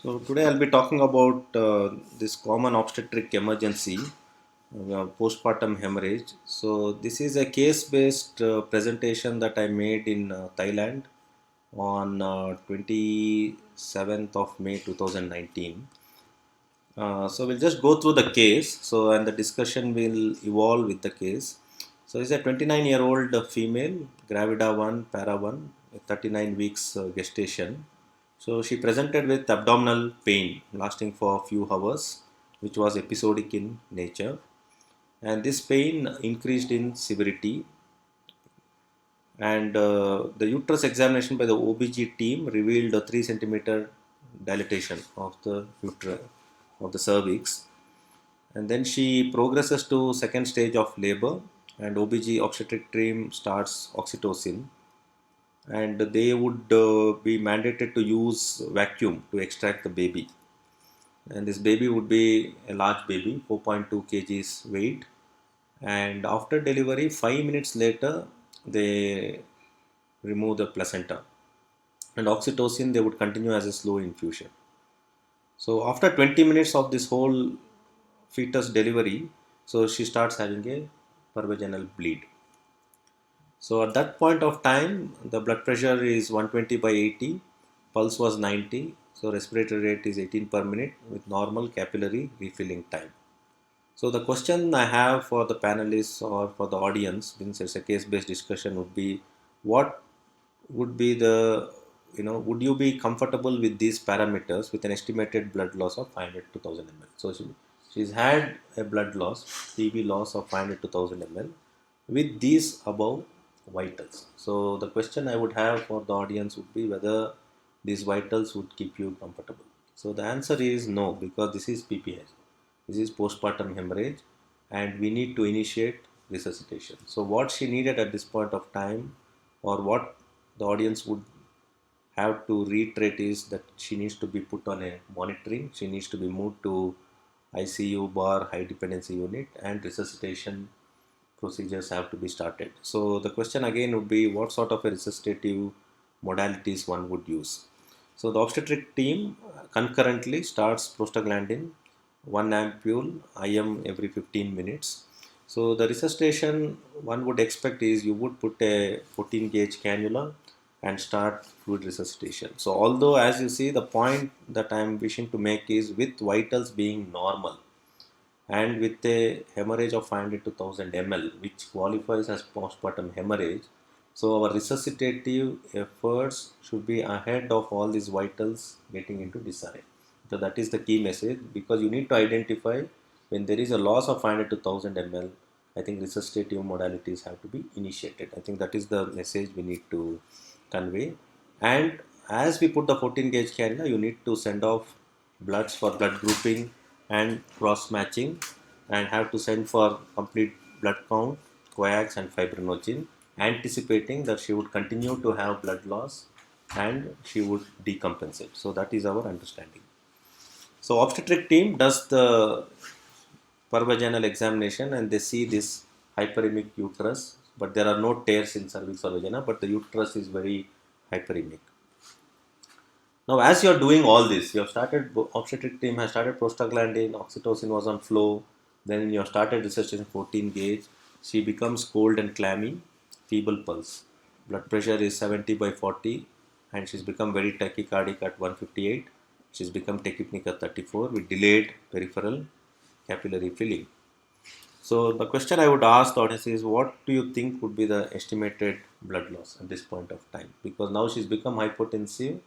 So today I'll be talking about this common obstetric emergency, postpartum hemorrhage. So this is a case-based presentation that I made in Thailand on 27th of May 2019. So we'll just go through the case. So and the discussion will evolve with the case. So it's a 29-year-old female, gravida 1, para 1, with 39 weeks gestation. So she presented with abdominal pain lasting for a few hours, which was episodic in nature. And this pain increased in severity. And the uterus examination by the OBG team revealed a 3 centimeter dilatation of the uterus of the cervix. And then she progresses to second stage of labor, and OBG obstetric team starts oxytocin, and they would be mandated to use vacuum to extract the baby. And this baby would be a large baby, 4.2 kgs weight. And after delivery, 5 minutes later, they remove the placenta, and oxytocin they would continue as a slow infusion. So after 20 minutes of this whole fetus delivery, so she starts having a pervaginal bleed. So at that point of time, the blood pressure is 120 by 80, pulse was 90, so respiratory rate is 18 per minute with normal capillary refilling time. So the question I have for the panelists or for the audience, since it's a case-based discussion, would be what would be the, would you be comfortable with these parameters with an estimated blood loss of 500 to 1000 ml? So she's had a blood loss, TB loss of 500 to 1000 ml with these above vitals. So the question I would have for the audience would be whether these vitals would keep you comfortable. So the answer is no, because this is PPH. This is postpartum hemorrhage, and we need to initiate resuscitation. So what she needed at this point of time, or what the audience would have to reiterate, is that she needs to be put on a monitoring. She needs to be moved to ICU bar high dependency unit, and resuscitation procedures have to be started. So the question again would be what sort of a resuscitative modalities one would use. So the obstetric team concurrently starts prostaglandin, 1 ampule IM every 15 minutes. So the resuscitation one would expect is you would put a 14 gauge cannula and start fluid resuscitation. So although as you see, the point that I am wishing to make is with vitals being normal and with a hemorrhage of 500 to 1000 ml, which qualifies as postpartum hemorrhage. So our resuscitative efforts should be ahead of all these vitals getting into disarray. So that is the key message, because you need to identify when there is a loss of 500 to 1000 ml. I think resuscitative modalities have to be initiated. I think that is the message we need to convey. And as we put the 14 gauge cannula, you need to send off bloods for blood grouping and cross matching, and have to send for complete blood count, coax and fibrinogen, anticipating that she would continue to have blood loss and she would decompensate. So that is our understanding. So obstetric team does the pervaginal examination, and they see this hyperemic uterus, but there are no tears in cervix or vagina, but the uterus is very hyperemic. Now, as you are doing all this, you have started, obstetric team has started prostaglandin, oxytocin was on flow, then you have started resuscitation 14 gauge. She becomes cold and clammy, feeble pulse. Blood pressure is 70 by 40, and she's become very tachycardic at 158. She's become tachypneic at 34 with delayed peripheral capillary filling. So the question I would ask the audience is, what do you think would be the estimated blood loss at this point of time? Because now she's become hypotensive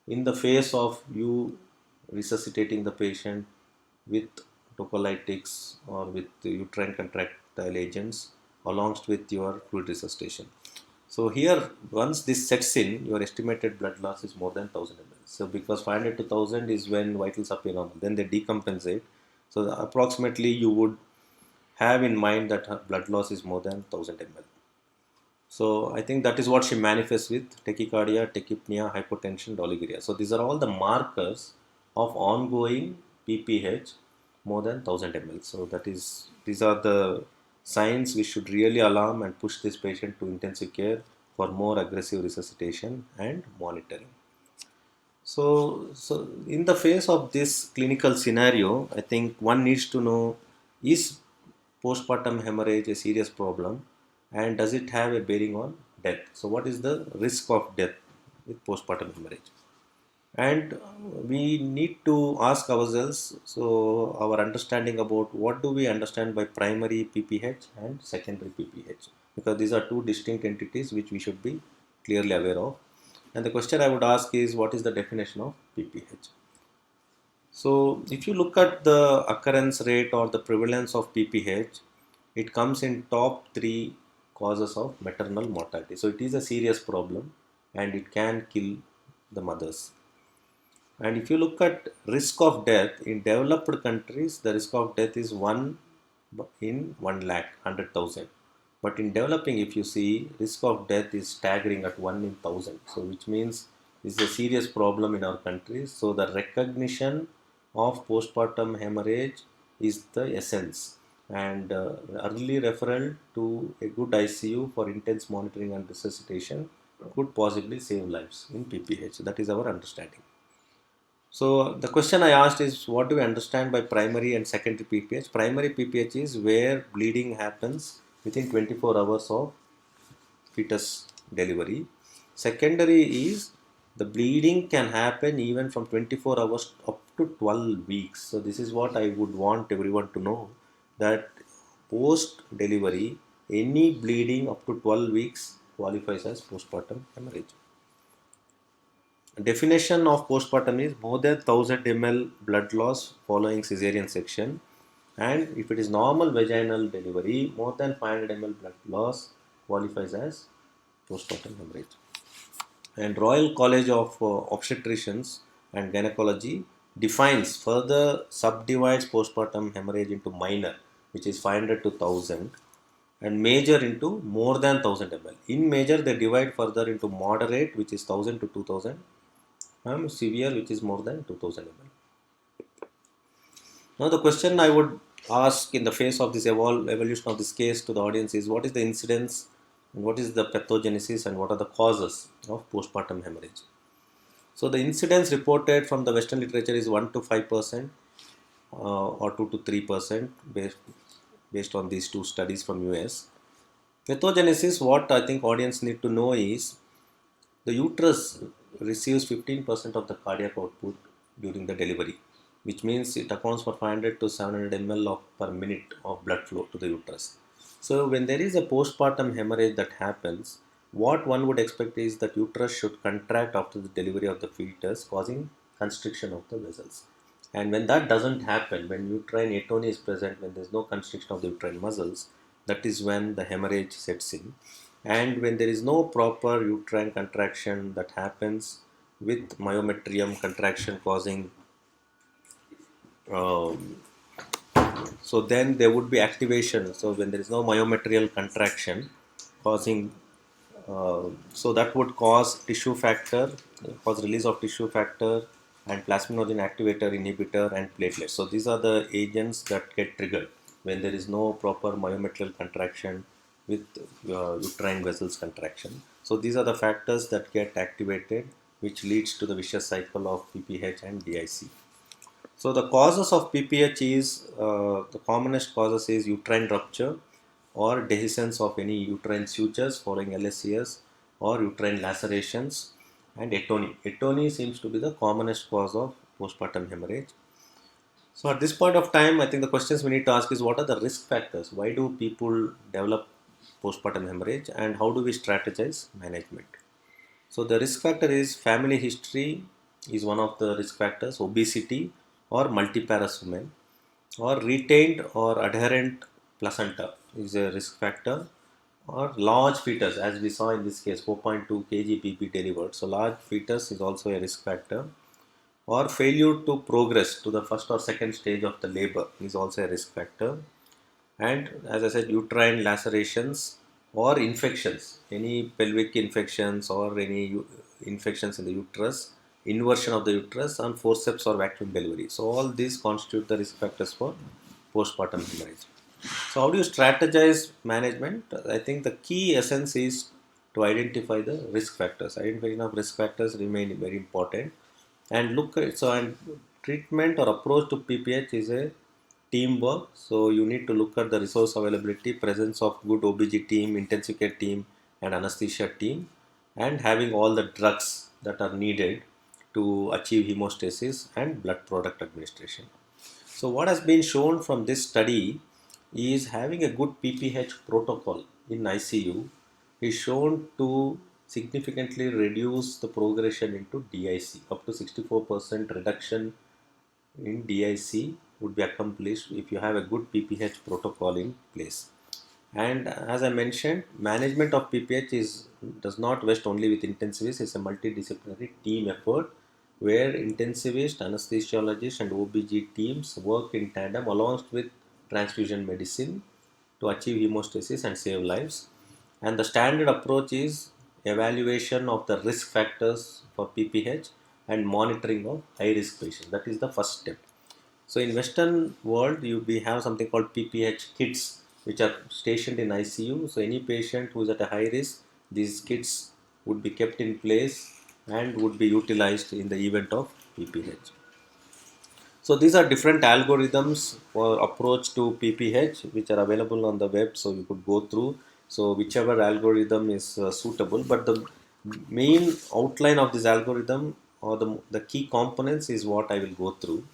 in the face of you resuscitating the patient with tocolytics or with uterine contractile agents along with your fluid resuscitation. So here, once this sets in, your estimated blood loss is more than 1000 ml. So because 500 to 1000 is when vitals appear normal, then they decompensate. So approximately you would have in mind that her blood loss is more than 1000 ml. So I think that is what she manifests with: tachycardia, tachypnea, hypotension, oliguria. So these are all the markers of ongoing PPH more than 1000 ml. So these are the signs which should really alarm and push this patient to intensive care for more aggressive resuscitation and monitoring. So in the face of this clinical scenario, I think one needs to know, is postpartum hemorrhage a serious problem, and does it have a bearing on death? So what is the risk of death with postpartum hemorrhage? And we need to ask ourselves, so our understanding about what do we understand by primary PPH and secondary PPH, because these are two distinct entities which we should be clearly aware of. And the question I would ask is, what is the definition of PPH? So if you look at the occurrence rate or the prevalence of PPH, it comes in top three causes of maternal mortality. So it is a serious problem and it can kill the mothers. And if you look at risk of death in developed countries, the risk of death is 1 in 1 lakh, 100,000. But in developing, if you see, risk of death is staggering at 1 in 1,000. So which means this is a serious problem in our countries. So the recognition of postpartum hemorrhage is the essence. And early referral to a good ICU for intense monitoring and resuscitation could possibly save lives in PPH. That is our understanding. So the question I asked is, what do we understand by primary and secondary PPH? Primary PPH is where bleeding happens within 24 hours of fetus delivery. Secondary is the bleeding can happen even from 24 hours up to 12 weeks. So this is what I would want everyone to know, that post delivery any bleeding up to 12 weeks qualifies as postpartum hemorrhage. Definition of postpartum is more than 1000 ml blood loss following cesarean section, and if it is normal vaginal delivery, more than 500 ml blood loss qualifies as postpartum hemorrhage. And Royal College of Obstetricians and Gynecology defines, further subdivides postpartum hemorrhage into minor, which is 500 to 1000, and major into more than 1000 ml. In major, they divide further into moderate, which is 1000 to 2000, severe, which is more than 2000 ml. Now the question I would ask in the face of this evolution of this case to the audience is, what is the incidence and what is the pathogenesis and what are the causes of postpartum hemorrhage? So the incidence reported from the Western literature is 1 to 5% or 2 to 3% based on these two studies from US. Pathogenesis, what I think audience need to know is, the uterus receives 15% of the cardiac output during the delivery, which means it accounts for 500 to 700 ml per minute of blood flow to the uterus. So when there is a postpartum hemorrhage that happens, what one would expect is that uterus should contract after the delivery of the fetus, causing constriction of the vessels. And when that doesn't happen, when uterine atony is present, when there is no constriction of the uterine muscles, that is when the hemorrhage sets in. And when there is no proper uterine contraction that happens with myometrium contraction causing, um, so then there would be activation. So when there is no myometrial contraction causing, so that would cause tissue factor, cause release of tissue factor and plasminogen activator inhibitor and platelets. So these are the agents that get triggered when there is no proper myometrial contraction with uterine vessels contraction. So these are the factors that get activated, which leads to the vicious cycle of PPH and DIC. So the causes of PPH is, the commonest causes is uterine rupture or dehiscence of any uterine sutures following LSCS, or uterine lacerations, and atony. Atony seems to be the commonest cause of postpartum hemorrhage. So at this point of time, I think the questions we need to ask is, what are the risk factors? Why do people develop postpartum hemorrhage and how do we strategize management? So the risk factor is family history is one of the risk factors, obesity or multiparous women, or retained or adherent placenta is a risk factor, or large fetus, as we saw in this case 4.2 kg PP delivered. So large fetus is also a risk factor, or failure to progress to the first or second stage of the labor is also a risk factor. And as I said, uterine lacerations or infections, any pelvic infections or any infections in the uterus, inversion of the uterus, and forceps or vacuum delivery. So all these constitute the risk factors for postpartum hemorrhage. So how do you strategize management? I think the key essence is to identify the risk factors. Identifying of risk factors remain very important. And look at, so and treatment or approach to PPH is a teamwork. So you need to look at the resource availability, presence of good OBG team, intensive care team, and anesthesia team, and having all the drugs that are needed to achieve hemostasis and blood product administration. So what has been shown from this study is having a good PPH protocol in ICU is shown to significantly reduce the progression into DIC. Up to 64% reduction in DIC would be accomplished if you have a good PPH protocol in place. And as I mentioned, management of PPH does not rest only with intensivists. It's a multidisciplinary team effort where intensivist, anesthesiologist, and OBG teams work in tandem along with transfusion medicine to achieve hemostasis and save lives. And the standard approach is evaluation of the risk factors for PPH and monitoring of high risk patients. That is the first step. So in Western world, we have something called PPH kits, which are stationed in ICU. So any patient who is at a high risk, these kits would be kept in place and would be utilized in the event of PPH. So these are different algorithms for approach to PPH, which are available on the web. So you could go through. So whichever algorithm is suitable, but the main outline of this algorithm or the key components is what I will go through.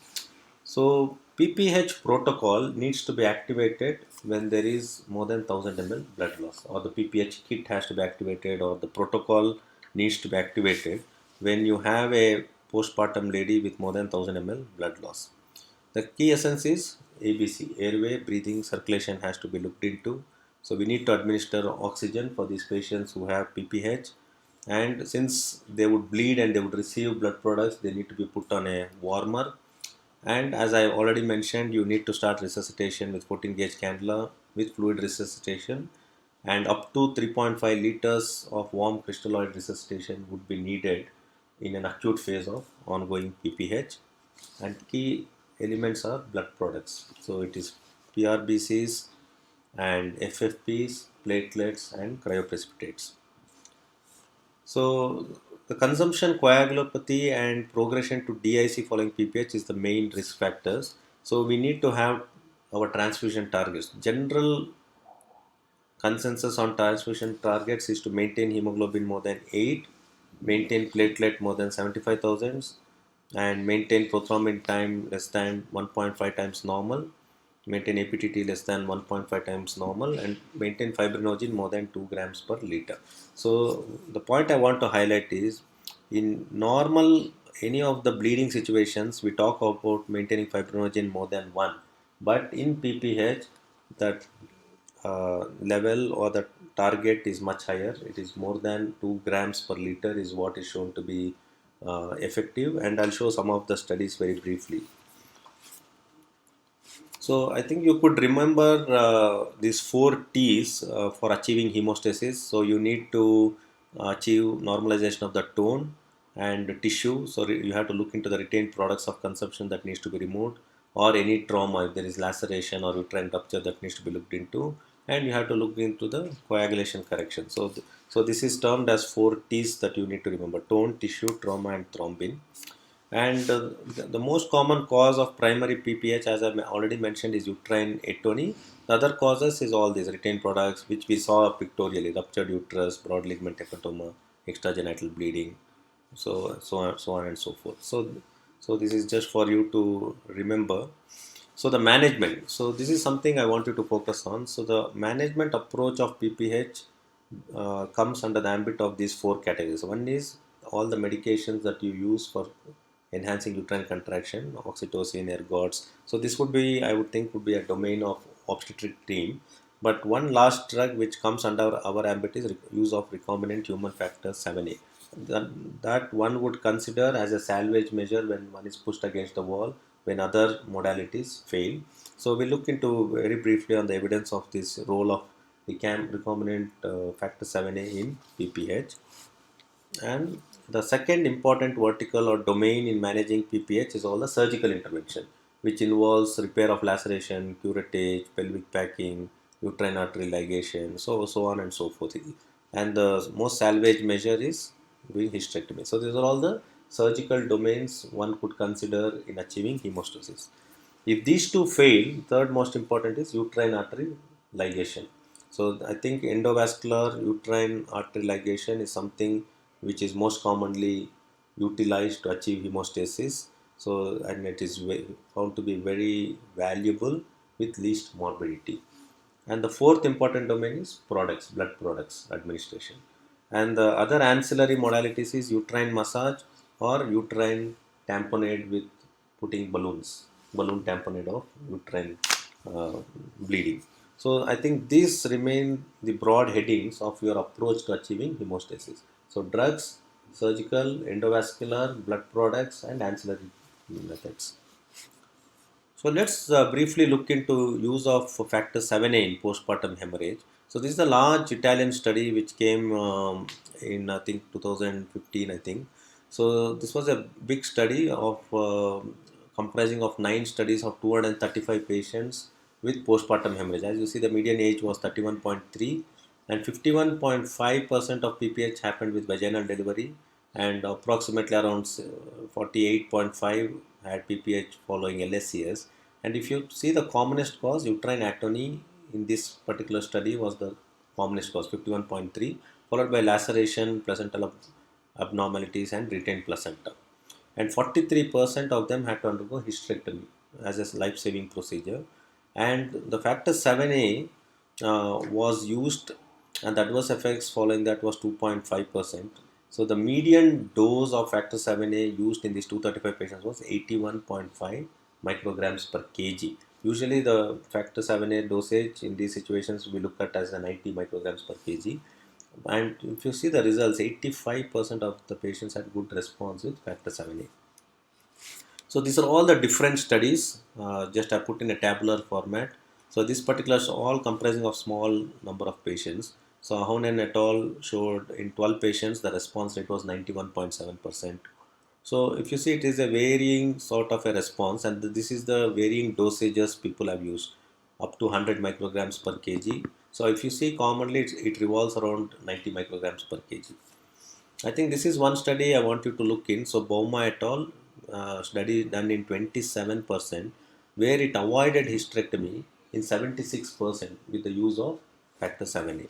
So PPH protocol needs to be activated when there is more than 1000 ml blood loss, or the PPH kit has to be activated, or the protocol needs to be activated when you have a postpartum lady with more than 1000 ml blood loss. The key essence is ABC, airway, breathing, circulation has to be looked into. So we need to administer oxygen for these patients who have PPH, and since they would bleed and they would receive blood products, they need to be put on a warmer. And as I already mentioned, you need to start resuscitation with 14 gauge cannula with fluid resuscitation, and up to 3.5 liters of warm crystalloid resuscitation would be needed in an acute phase of ongoing PPH. And key elements are blood products. So it is PRBCs and FFPs, platelets, and cryoprecipitates. So the consumption, coagulopathy, and progression to DIC following PPH is the main risk factors. So we need to have our transfusion targets. General consensus on transfusion targets is to maintain hemoglobin more than 8, maintain platelet more than 75,000, and maintain prothrombin time less than 1.5 times normal, maintain APTT less than 1.5 times normal, and maintain fibrinogen more than 2 grams per liter. So the point I want to highlight is in normal any of the bleeding situations we talk about maintaining fibrinogen more than 1, but in PPH that level or the target is much higher. It is more than 2 grams per liter is what is shown to be effective, and I'll show some of the studies very briefly. So I think you could remember these 4 T's for achieving hemostasis. So you need to achieve normalization of the tone and tissue. So you have to look into the retained products of consumption that needs to be removed, or any trauma if there is laceration or uterine rupture that needs to be looked into, and you have to look into the coagulation correction. So this is termed as 4 T's that you need to remember: tone, tissue, trauma, and thrombin. And the most common cause of primary PPH, as I already mentioned, is uterine atony. The other causes is all these retained products, which we saw pictorially: ruptured uterus, broad ligament hepatoma, extragenital bleeding, so on and so forth. So this is just for you to remember. So the management. So this is something I want you to focus on. So the management approach of PPH comes under the ambit of these 4 categories. One is all the medications that you use for enhancing uterine contraction, oxytocin, ergots. So this would be, I would think, would be a domain of obstetric team. But one last drug which comes under our ambit is use of recombinant human factor 7A. That one would consider as a salvage measure when one is pushed against the wall, when other modalities fail. So we look into very briefly on the evidence of this role of recombinant factor 7A in PPH. And the second important vertical or domain in managing PPH is all the surgical intervention, which involves repair of laceration, curettage, pelvic packing, uterine artery ligation, so on and so forth. And the most salvage measure is doing hysterectomy. So these are all the surgical domains one could consider in achieving hemostasis. If these two fail, third most important is uterine artery ligation. So I think endovascular uterine artery ligation is something which is most commonly utilized to achieve hemostasis. So and it is found to be very valuable with least morbidity. And the fourth important domain is products, blood products administration. And the other ancillary modalities is uterine massage or uterine tamponade with putting balloon tamponade of uterine uh, bleeding. So I think these remain the broad headings of your approach to achieving hemostasis. So drugs, surgical, endovascular, blood products, and ancillary methods. So let's briefly look into use of factor 7a in postpartum hemorrhage. So this is a large Italian study which came in I think 2015 I think. So this was a big study of comprising of 9 studies of 235 patients with postpartum hemorrhage. As you see, the median age was 31.3 and 51.5% of PPH happened with vaginal delivery, and approximately around 48.5 had PPH following LSCS. And if you see the commonest cause, uterine atony in this particular study was the commonest cause, 51.3, followed by laceration, placental abnormalities, and retained placenta. And 43% of them had to undergo hysterectomy as a life-saving procedure. And the factor 7a was used, and the adverse effects following that was 2.5%. So the median dose of factor 7a used in these 235 patients was 81.5 micrograms per kg. Usually the factor 7a dosage in these situations we look at as a 90 micrograms per kg. And if you see the results, 85% of the patients had good response with factor 7a. So these are all the different studies. Just I put in a tabular format. So this particular is all comprising of small number of patients. So Ahonen et al. Showed in 12 patients the response rate was 91.7%. So if you see, it is a varying sort of a response, and this is the varying dosages people have used up to 100 micrograms per kg. So if you see, commonly it revolves around 90 micrograms per kg. I think this is one study I want you to look in. So Bauma et al. Study done in 27%, where it avoided hysterectomy in 76% with the use of factor 7a.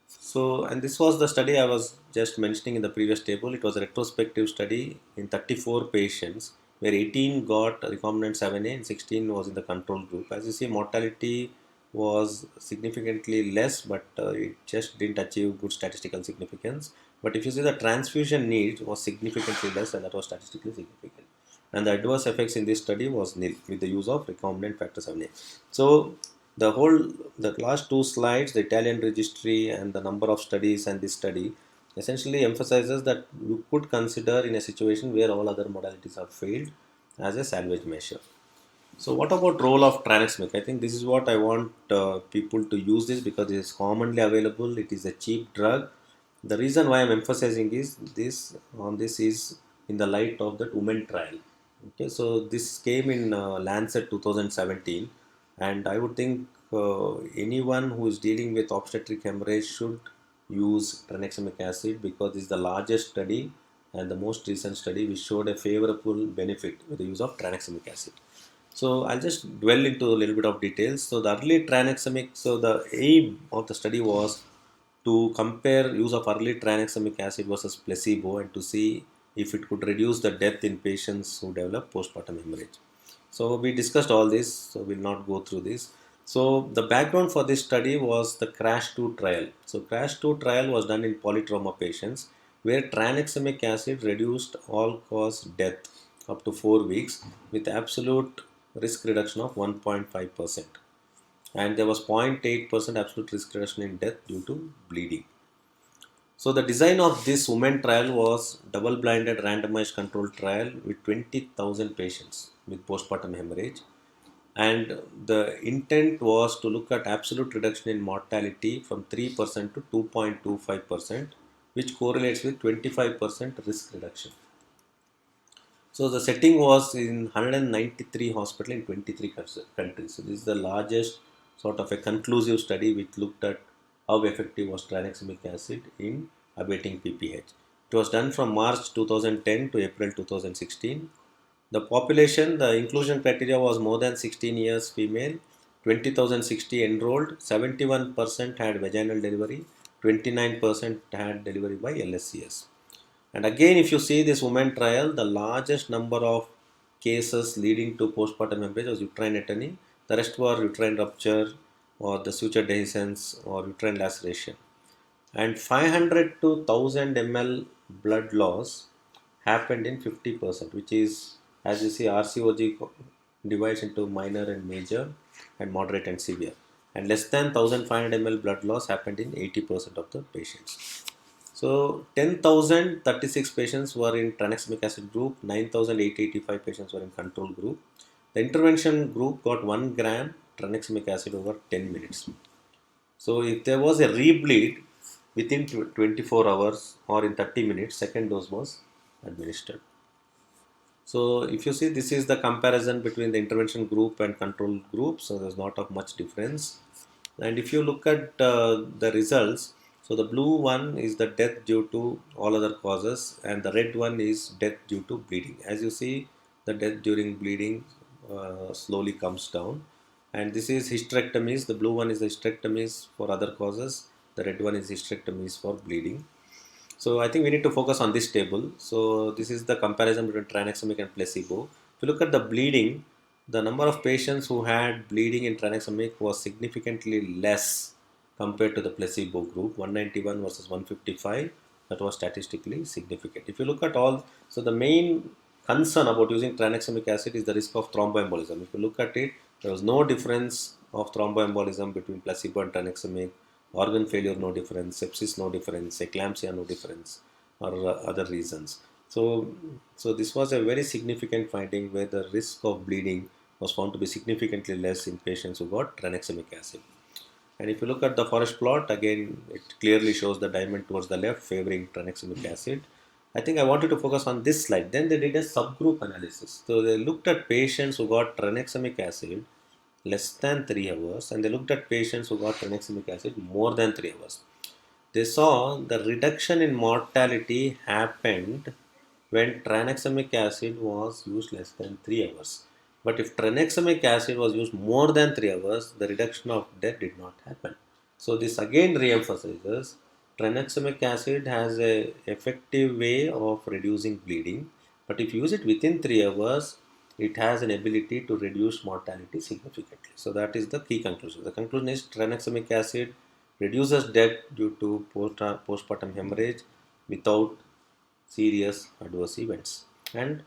So, and this was the study I was just mentioning in the previous table. It was a retrospective study in 34 patients, where 18 got recombinant 7a and 16 was in the control group. As you see, mortality was significantly less, but it just didn't achieve good statistical significance. But if you see, the transfusion need was significantly less, and that was statistically significant. And the adverse effects in this study was nil with the use of recombinant factor 7a. So the last two slides, the Italian registry and the number of studies and this study essentially emphasizes that you could consider in a situation where all other modalities have failed as a salvage measure. So what about role of tranexamic? I think this is what I want people to use this, because it is commonly available. It is a cheap drug. The reason why I'm emphasizing is this is in the light of that women trial. Okay, so this came in Lancet 2017, and I would think anyone who is dealing with obstetric hemorrhage should use tranexamic acid, because this is the largest study and the most recent study which showed a favorable benefit with the use of tranexamic acid. So I'll just dwell into a little bit of details. So the early tranexamic, so the aim of the study was to compare use of early tranexamic acid versus placebo and to see if it could reduce the death in patients who develop postpartum hemorrhage. So we discussed all this, so we'll not go through this. So the background for this study was the CRASH 2 trial. So CRASH 2 trial was done in polytrauma patients, where tranexamic acid reduced all-cause death up to 4 weeks with absolute risk reduction of 1.5%, and there was 0.8% absolute risk reduction in death due to bleeding. So the design of this women trial was double-blinded randomized controlled trial with 20,000 patients with postpartum hemorrhage, and the intent was to look at absolute reduction in mortality from 3% to 2.25%, which correlates with 25% risk reduction. So the setting was in 193 hospitals in 23 countries. So this is the largest sort of a conclusive study which looked at how effective was tranexamic acid in abating PPH. It was done from March 2010 to April 2016. The population, the inclusion criteria was more than 16 years female, 20,060 enrolled, 71% had vaginal delivery, 29% had delivery by LSCS. And again, if you see this women trial, the largest number of cases leading to postpartum hemorrhage was uterine atony. The rest were uterine rupture or the suture dehiscence or uterine laceration. And 500 to 1000 ml blood loss happened in 50%, which is, as you see, RCOG divides into minor and major and moderate and severe. And less than 1500 ml blood loss happened in 80% of the patients. So 10,036 patients were in tranexamic acid group, 9,885 patients were in control group. The intervention group got 1 gram tranexamic acid over 10 minutes. So if there was a rebleed within 24 hours or in 30 minutes, second dose was administered. So if you see, this is the comparison between the intervention group and control group. So there's not of much difference. And if you look at the results, so the blue one is the death due to all other causes, and the red one is death due to bleeding. As you see, the death during bleeding slowly comes down. And this is hysterectomies. The blue one is the hysterectomies for other causes. The red one is hysterectomies for bleeding. So I think we need to focus on this table. So this is the comparison between tranexamic and placebo. If you look at the bleeding, the number of patients who had bleeding in tranexamic was significantly less compared to the placebo group, 191 versus 155. That was statistically significant. If you look at all, so the main concern about using tranexamic acid is the risk of thromboembolism. If you look at it, there was no difference of thromboembolism between placebo and tranexamic. Organ failure, no difference. Sepsis, no difference. Eclampsia, no difference, or other reasons. So this was a very significant finding where the risk of bleeding was found to be significantly less in patients who got tranexamic acid. And if you look at the forest plot, again, it clearly shows the diamond towards the left favoring tranexamic acid. I think I wanted to focus on this slide. Then they did a subgroup analysis. So they looked at patients who got tranexamic acid less than 3 hours, and they looked at patients who got tranexamic acid more than 3 hours. They saw the reduction in mortality happened when tranexamic acid was used less than 3 hours. But if tranexamic acid was used more than 3 hours, the reduction of death did not happen. So this again re-emphasizes tranexamic acid has a effective way of reducing bleeding, but if you use it within 3 hours, it has an ability to reduce mortality significantly. So that is the key conclusion. The conclusion is tranexamic acid reduces death due to postpartum hemorrhage without serious adverse events. And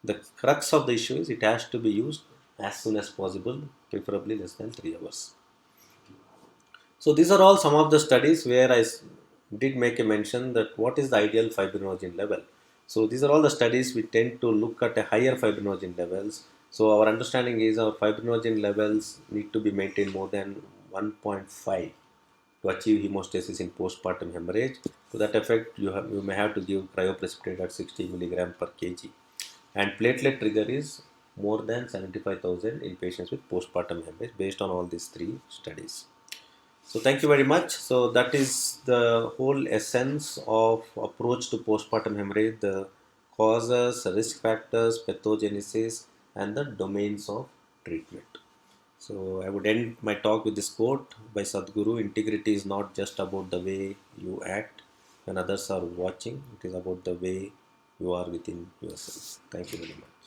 the crux of the issue is it has to be used as soon as possible, preferably less than 3 hours. So these are all some of the studies where I did make a mention that what is the ideal fibrinogen level. So these are all the studies we tend to look at a higher fibrinogen levels. So our understanding is our fibrinogen levels need to be maintained more than 1.5 to achieve hemostasis in postpartum hemorrhage. To that effect, you may have to give cryoprecipitate at 60 milligram per kg. And platelet trigger is more than 75,000 in patients with postpartum hemorrhage based on all these three studies. So thank you very much. So that is the whole essence of approach to postpartum hemorrhage, the causes, risk factors, pathogenesis, and the domains of treatment. So I would end my talk with this quote by Sadhguru: integrity is not just about the way you act when others are watching, it is about the way you are within yourself. Thank you very much.